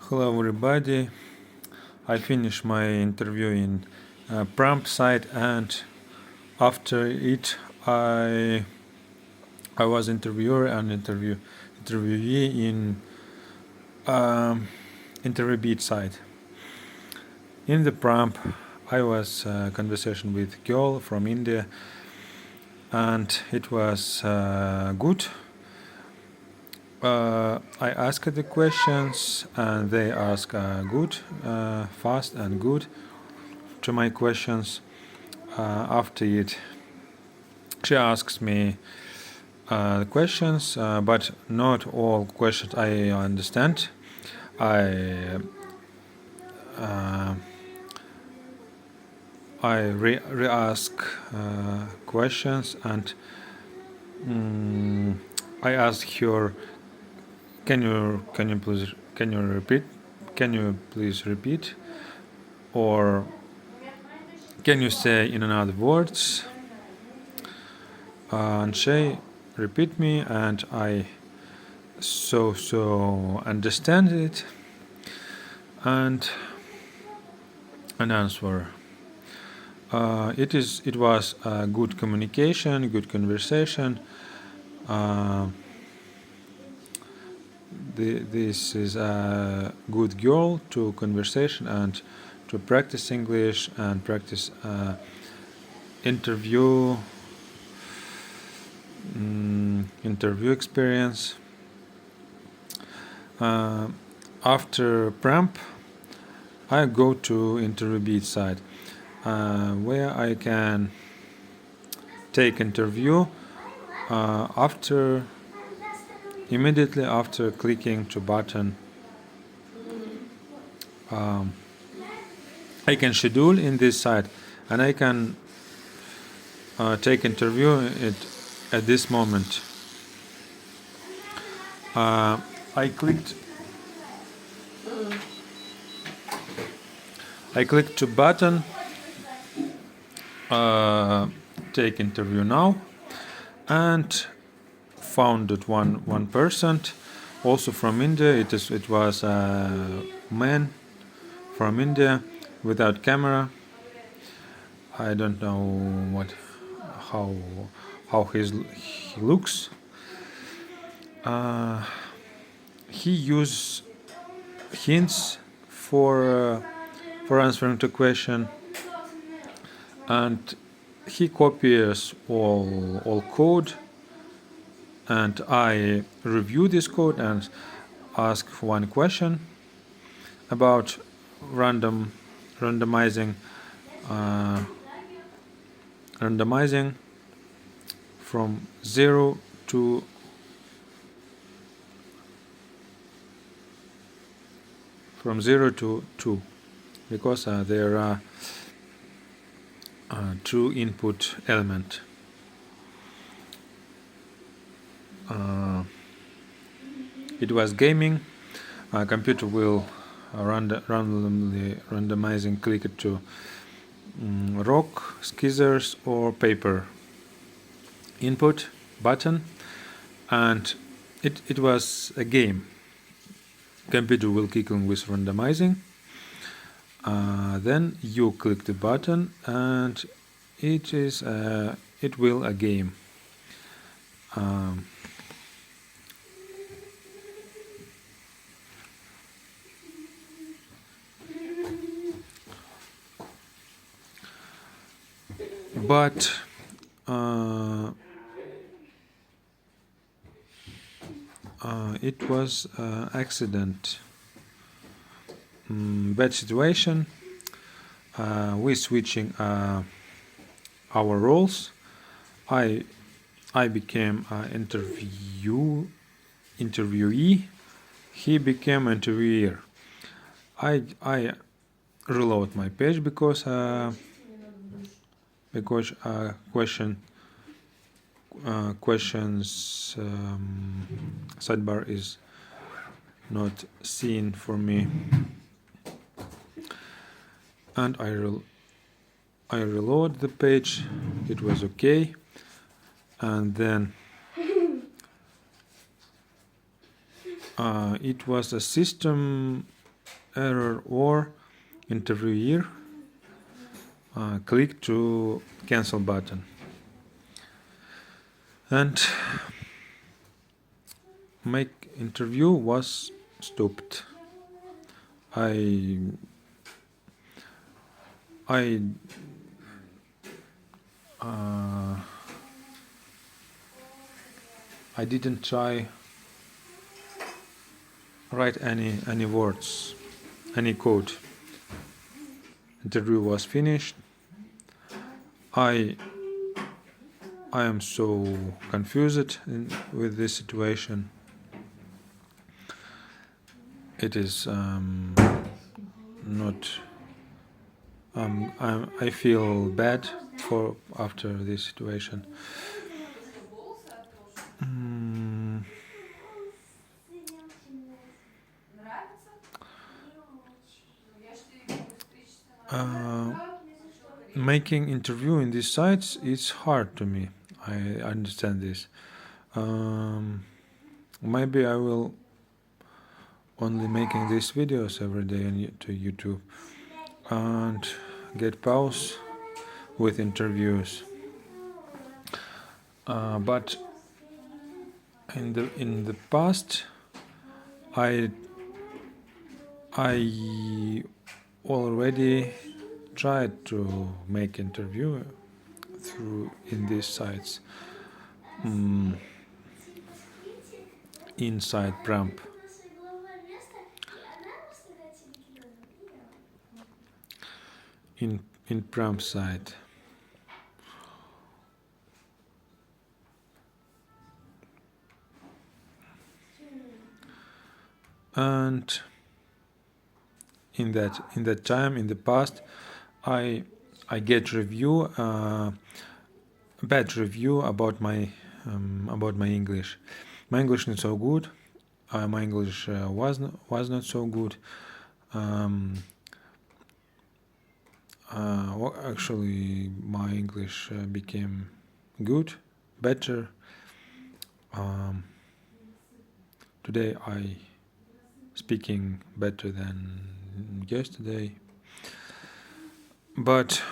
Hello everybody. I finished my interview in Pramp site, and after it I was interviewer and interviewee in Interviewbit site. In the Pramp I was conversation with girl from India, and it was good. I asked the questions and they ask good, fast and good to my questions. After it, she asks me questions, but not all questions I understand. I re-ask questions, and I ask her, can you please repeat, or can you say in another words? And she repeat me, and I so understand it and an answer. It was a good communication, good conversation. This is a good girl to conversation and to practice English and practice interview experience. After Pramp, I go to Interviewbit site, where I can take interview immediately after clicking to button. I can schedule in this site, and I can take interview at this moment. I clicked to button take interview now, and found that one person, also from India. It was a man from India without camera. I don't know how he looks. He uses hints for answering the question, and he copies all code, and I review this code and ask one question about randomizing from 0 to 2, because there are two input element. It was gaming. Computer will randomly randomizing click it to rock, scissors, or paper input button, and it was a game. Computer will kick on with randomizing. Then you click the button, and it will a game. But it was accident, bad situation. We switching our roles. I became interviewee. He became interviewer. I reload my page because questions sidebar is not seen for me, and I reload the page. It was okay, and then it was a system error or interviewer, click to cancel button. And my interview was stopped. I didn't try write any words, any code. Interview was finished. I am so confused with this situation. It is not. I feel bad for after this situation. Making interview in these sites is hard to me. I understand this. Maybe I will only making these videos every day on to YouTube and get pause with interviews. But in the past, I already tried to make interview through in these sites inside Pramp. In Pramp site. And in that time in the past, I get review bad review about my English. My English not so good. My English was not so good. Well, actually, my English became good, better. Today I speaking better than yesterday, but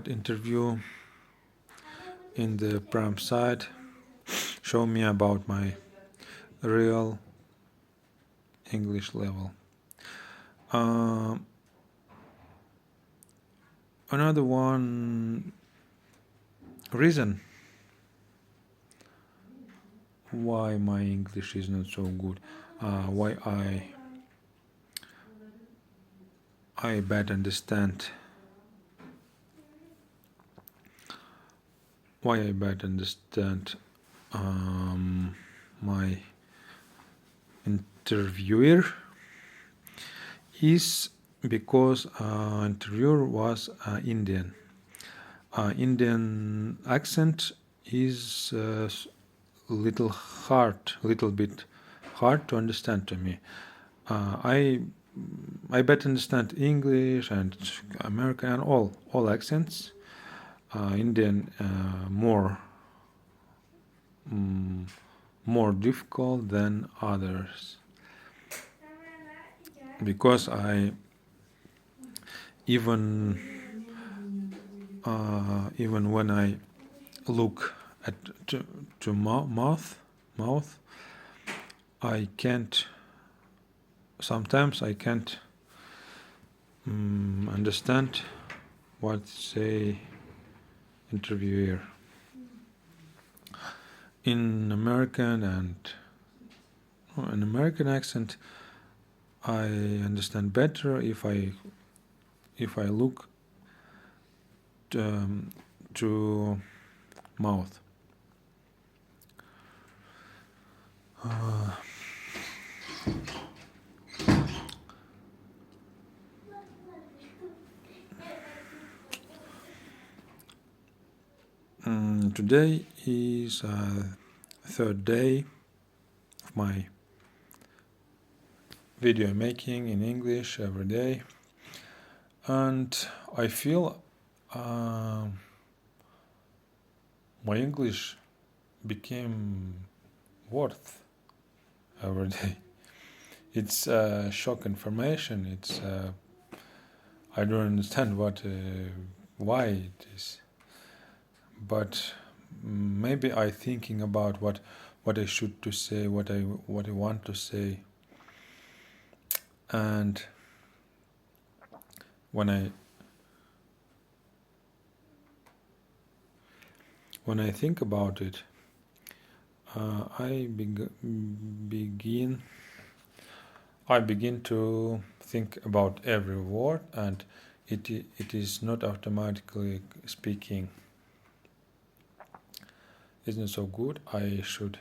interview in the Pramp site show me about my real English level. Another one reason why my English is not so good, why I bad understand, my interviewer is because interviewer was Indian. Indian accent is little bit hard to understand to me. I better understand English and American and all accents. Indian more difficult than others, because I even when I look at to mouth, I can't. Sometimes I can't understand what say interviewer. In American and an American accent, I understand better if I look to mouth. Today is third day of my video making in English every day, and I feel my English became worth every day. It's shock information. It's I don't understand why it is, but maybe I thinking about what I should to say, what I want to say, and when I think about it, I begin to think about every word, and it is not automatically speaking. Isn't so good. I should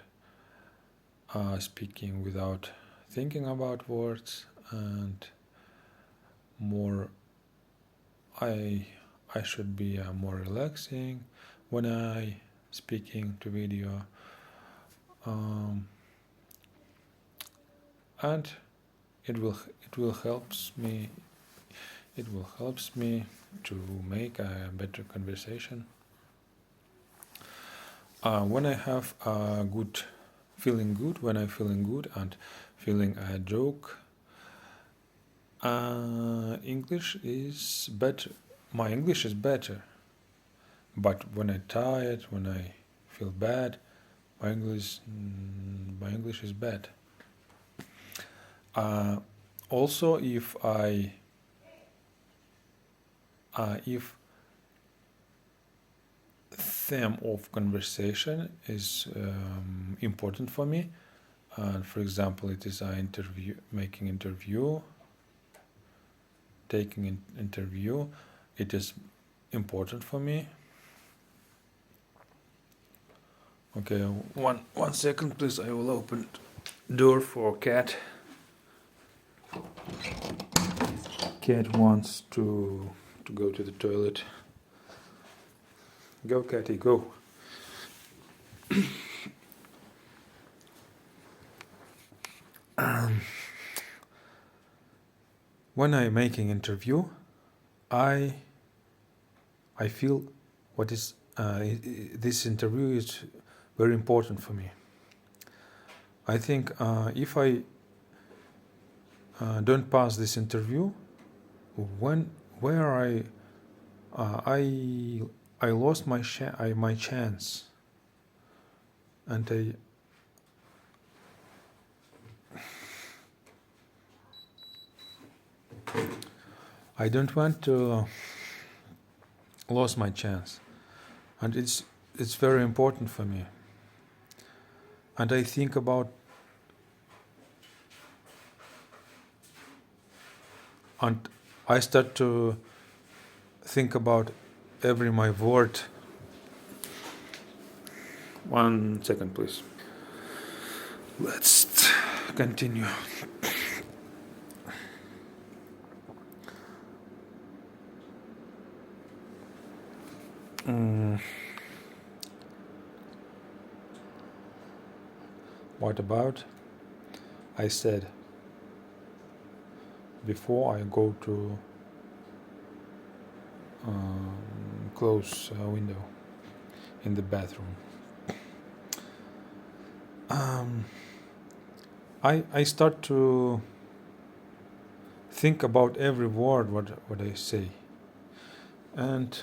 speaking without thinking about words, and more. I should be more relaxing when I speaking to video, and it will helps me. It will helps me to make a better conversation. When I have a good feeling good, when I'm feeling good and feeling a joke, English is better. My English is better. But when I'm tired, when I feel bad, my English is bad. Also, if theme of conversation is important for me, for example, it is making interview, taking an interview, it is important for me. Okay, one second, please. I will open door for cat. Cat wants to go to the toilet. Go, Catty, go. When I'm making interview, I feel what is this interview is very important for me. I think if I don't pass this interview, where I lost my chance, and I don't want to lose my chance, and it's very important for me. And I think about, and I start to think about every my word. 1 second, please. Let's continue. What about? I said before I go to close window in the bathroom. I start to think about every word what I say, and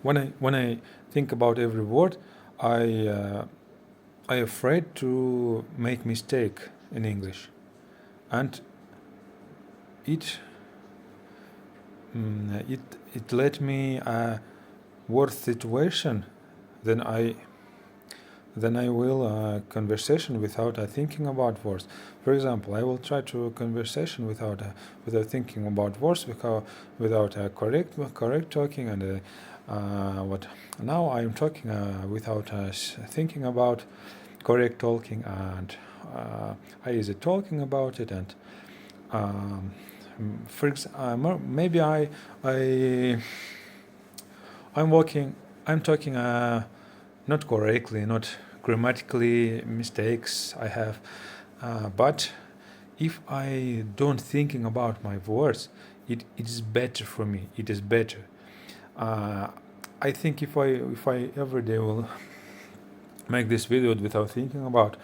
when I think about every word, I afraid to make mistake in English, and it let me a worse situation than I will conversation without thinking about words. For example, I will try to conversation without thinking about words, without correct talking, and what now I am talking without thinking about correct talking, and I is talking about it, and for example, maybe I'm talking not correctly, not grammatically mistakes I have, but if I don't thinking about my words, it is better for me. It is better. I think if I every day will make this video without thinking about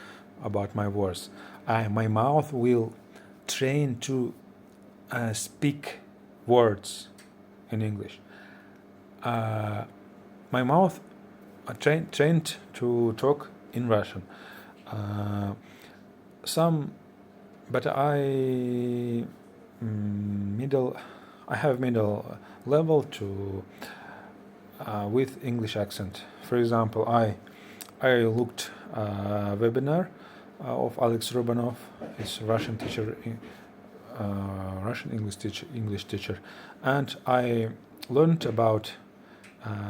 my words, my mouth will train to speak words in English. My mouth trained to talk in Russian. Some, but I have middle level to with English accent. For example, I looked webinar of Alex Rubanov. He's Russian teacher, Russian English teacher, and I learned about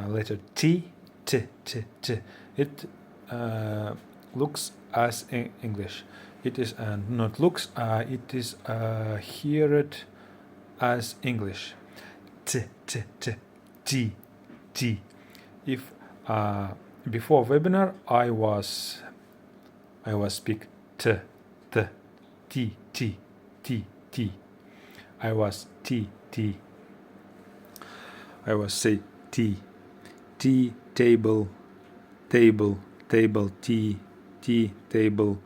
letter T. It looks as English. It is not looks. It is heard as English. T. If before webinar I was speak t. I was t. I was say t table t table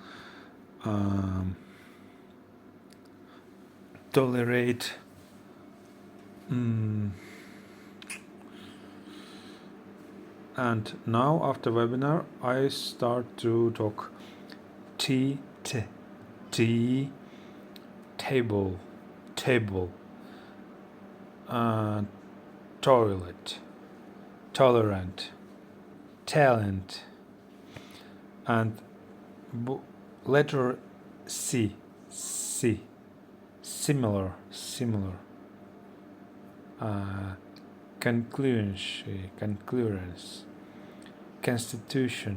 tolerate and now after webinar I start to talk t table toilet tolerant talent and letter C similar concurrence constitution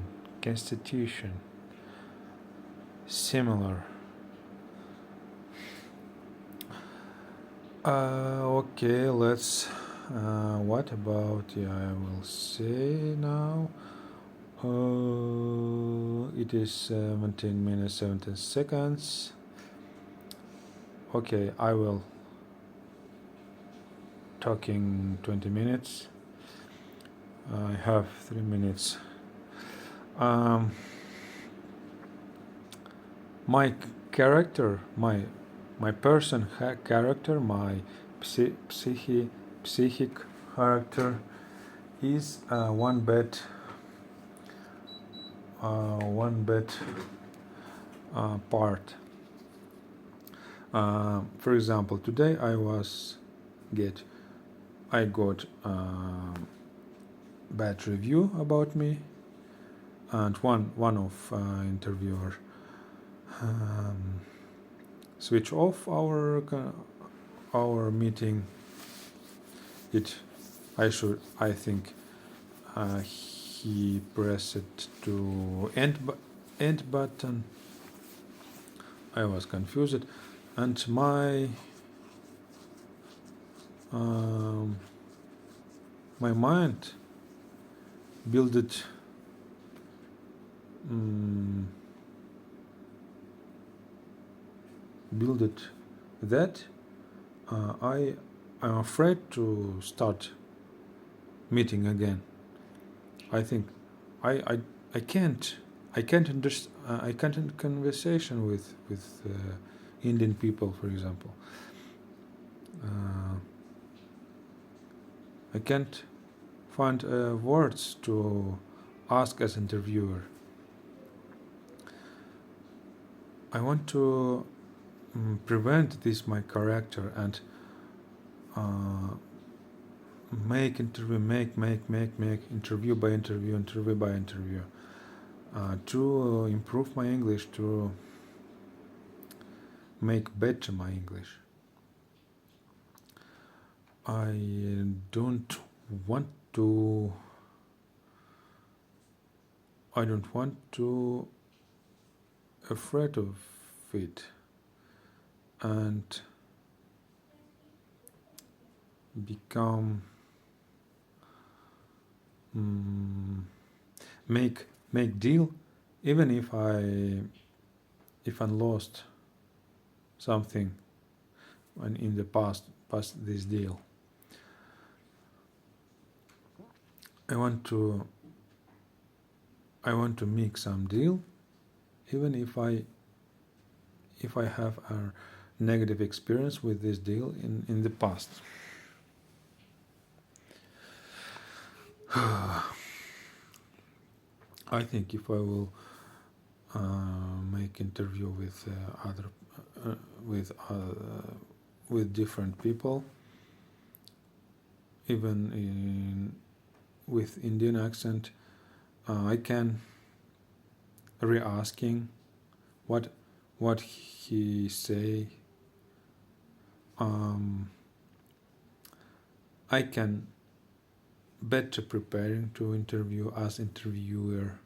similar. Okay, let's what about I will say now. It is 17 minutes 17 seconds. Okay, I will talking 20 minutes. I have 3 minutes. My character, my person character, my psychic character is one bad part. For example, today I got bad review about me, and one of interviewer switch off our meeting. I think he pressed to end button. I was confused, and my mind built that I'm afraid to start meeting again. I think I can't understand. I can't in conversation with Indian people, for example. I can't find words to ask as interviewer. I want to prevent this my character and make interview by interview to improve my English, to make better my English. I don't want to afraid of it and become make deal, even if I lost something in the past this deal. I want to make some deal, even if I have a negative experience with this deal in the past. I think if I will make interview with other with different people, even with Indian accent, I can re-asking what he say. I can better preparing to interview as interviewer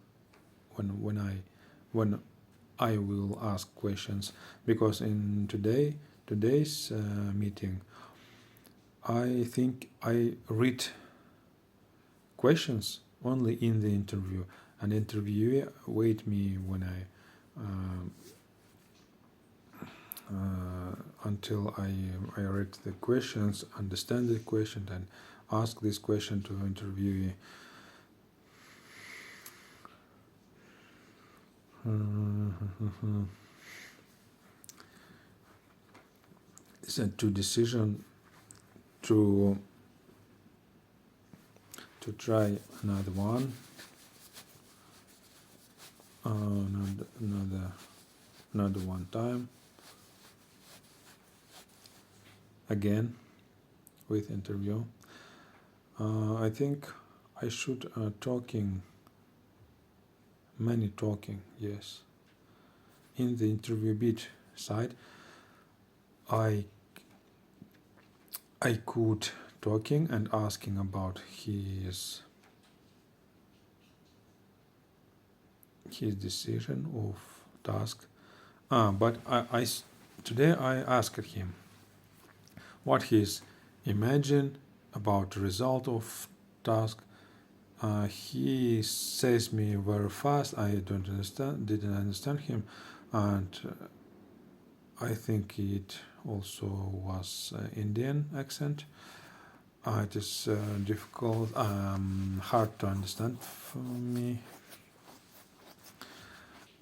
when I will ask questions, because in today's meeting, I think I read questions only in the interview, and interviewer wait me when I until I read the questions, understand the question, and ask this question to interviewee. It's a two decision to try another one, another one time again with interview. I think I should many talking, yes. In the Interviewbit side, I could talking and asking about his decision of task. But today I asked him what he's imagine about the result of task. He says me very fast. I didn't understand him, and I think it also was Indian accent. It is difficult, hard to understand for me.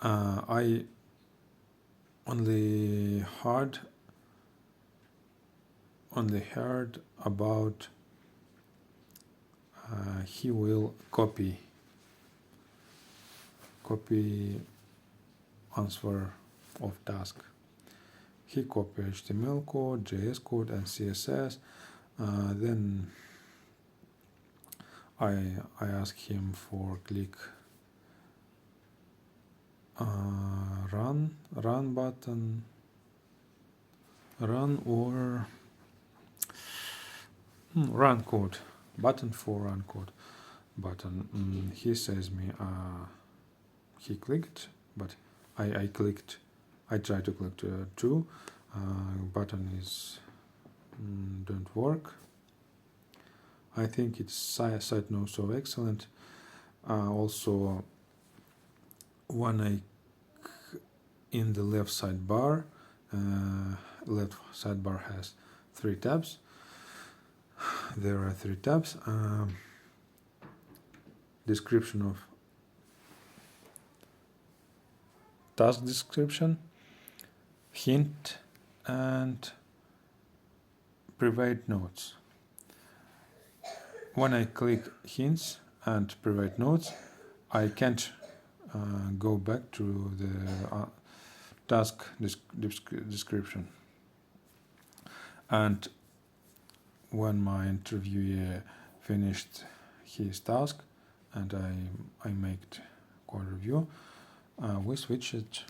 I only heard about he will copy answer of task. He copy HTML code, JS code, and CSS. Then I ask him for click run button, run or run code button for run code button. He says me he clicked, but I clicked. I tried to click too. Button is don't work. I think its site not so excellent. Also, when I in the left sidebar, left sidebar has 3 tabs. There are 3 tabs. Description of task description, hint, and private notes. When I click hints and private notes, I can't go back to the task description. And when my interviewee finished his task and I made code review, we switched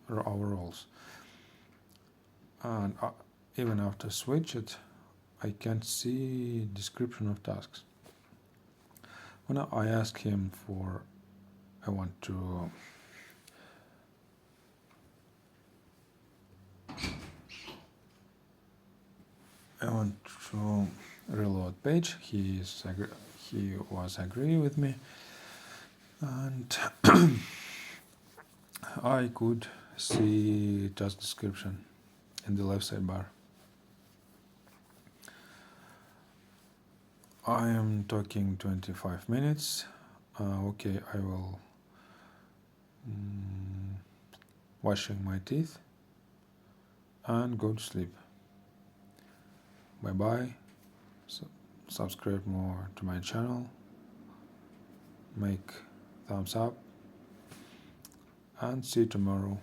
our roles. And even after switch it, I can't see description of tasks. When I ask him for, I want to reload page. He was agree with me, and I could see task description in the left sidebar. I am talking 25 minutes. Okay, I will washing my teeth and go to sleep. Bye bye. Subscribe more to my channel, make thumbs up, and see you tomorrow.